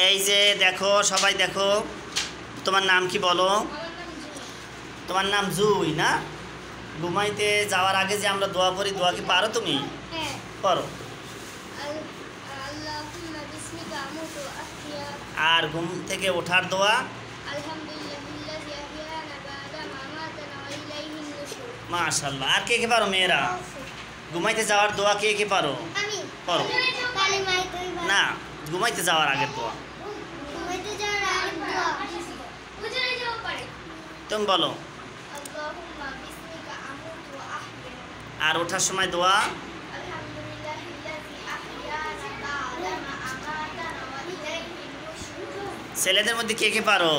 এই যে দেখো, সবাই দেখো, তোমার নাম কি বলো? তোমার নাম জুই না? ঘুমাইতে যাওয়ার আগে যে আমরা দোয়া পড়ি, দোয়া কি পারো তুমি? পড়ো। আর ঘুম থেকে ওঠার দোয়া? মাশাআল্লাহ। আর কে কে পারো মেয়েরা? ঘুমাইতে যাওয়ার দোয়া কে কে পারো? পড়ো না, ঘুমাইতে যাওয়ার আগের দোয়া তুমি বলো। আর ওঠার সময় দোয়া? ছেলেদের মধ্যে কে কে পারো?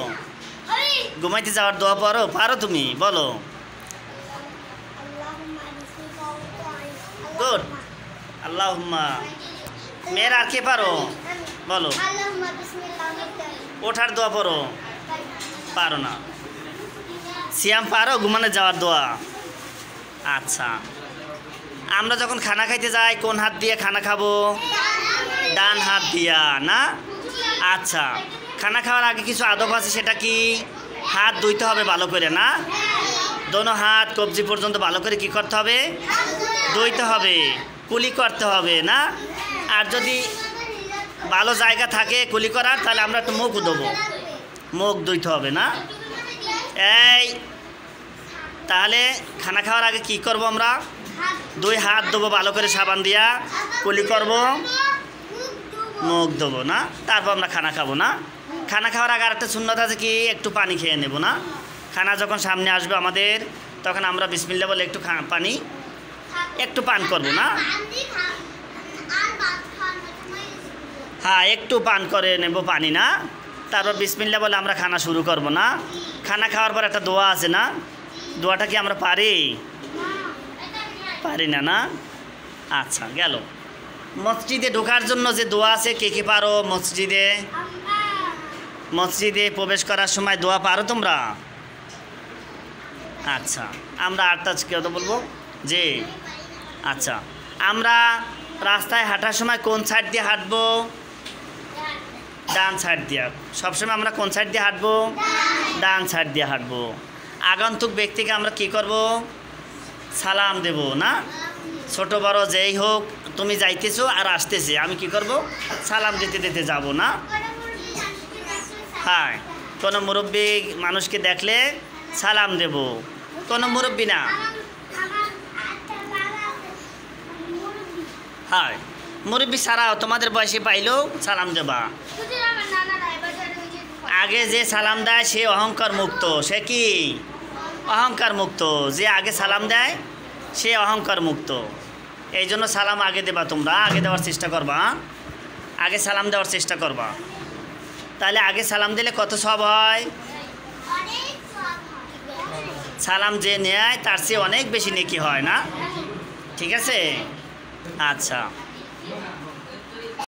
ঘুমাইতে যাওয়ার দোয়া পারো তুমি? বলো। গুড। আল্লাহুম্মা। মেয়েরা আর কে পারো? বলো। ওঠার দোয়া পড়ো? পারো না। সিয়াম পারো ঘুমানো যাওয়ার দোয়া? আচ্ছা। আমরা যখন খানা খাইতে যাই কোন হাত দিয়ে খানা খাবো? ডান হাত দিয়া না? আচ্ছা। খানা খাওয়ার আগে কিছু আদব আছে, সেটা কি? হাত ধুইতে হবে ভালো করে না? দোনো হাত কবজি পর্যন্ত ভালো করে কি করতে হবে? ধুইতে হবে, কুলি করতে হবে না? আর যদি ভালো জায়গা থাকে কুলি করার, তাহলে আমরা একটু মুখ দেবো, মুখ ধুইতে হবে না? এই তাহলে খানা খাওয়ার আগে কি করব আমরা? দুই হাত দেবো ভালো করে সাবান দিয়া, কুলি করব, মুখ দেবো না? তারপর আমরা খানা খাবো না? খানা খাওয়ার আগে আরেকটা সুন্নত আছে কি? একটু পানি খেয়ে নেব না? খানা যখন সামনে আসবে আমাদের, তখন আমরা বিসমিল্লাহ বলে একটু পানি একটু পান করব না? হ্যাঁ, একটু পান করে নেব পানি না? তারপর বিসমিল্লাহ বলে আমরা খানা শুরু করব না? খানা খাওয়ার পর একটা দোয়া আছে না? দোয়াটা কি আমরা পারি? পারি না না? আচ্ছা, গেল। মসজিদে ঢোকার জন্য যে দোয়া আছে, কে কে পারো? মসজিদে প্রবেশ করার সময় দোয়া পারো তোমরা? আচ্ছা, আমরা আটটা কেউ তো বলবো যে আচ্ছা, আমরা রাস্তায় হাঁটার সময় কোন সাইড দিয়ে হাঁটবো? ডান সাইড দিয়ে। সবসময় আমরা কোন সাইড দিয়ে হাঁটবো? ডান সাইড দিয়ে হাঁটবো। আগন্তুক ব্যক্তিকে আমরা কি করব? সালাম দেব না? ছোট বড় যেই হোক, তুমি যাইতেছো আর আসতেছে, আমি কি করব? সালাম দিতে দিতে যাব না? হ্যাঁ, কোনো মুরব্বী মানুষকে দেখলে সালাম দেব। কোনো মুরব্বী না? হ্যাঁ, মুরব্বী ছাড়াও তোমাদের বয়সে পাইলেও সালাম দেবা। আগে যে সালাম দেয় সে অহংকার মুক্ত। সে কি? অহংকার মুক্ত। যে আগে সালাম দেয় সে অহংকার মুক্ত। এই জন্য সালাম আগে দেবা, তোমরা আগে দেওয়ার চেষ্টা করবা। আগে সালাম দেওয়ার চেষ্টা করবা। তাহলে আগে সালাম দিলে কত সওয়াব হয়? সালাম যে নেয় তার চেয়ে অনেক বেশি নেকি হয় না? ঠিক আছে? আচ্ছা।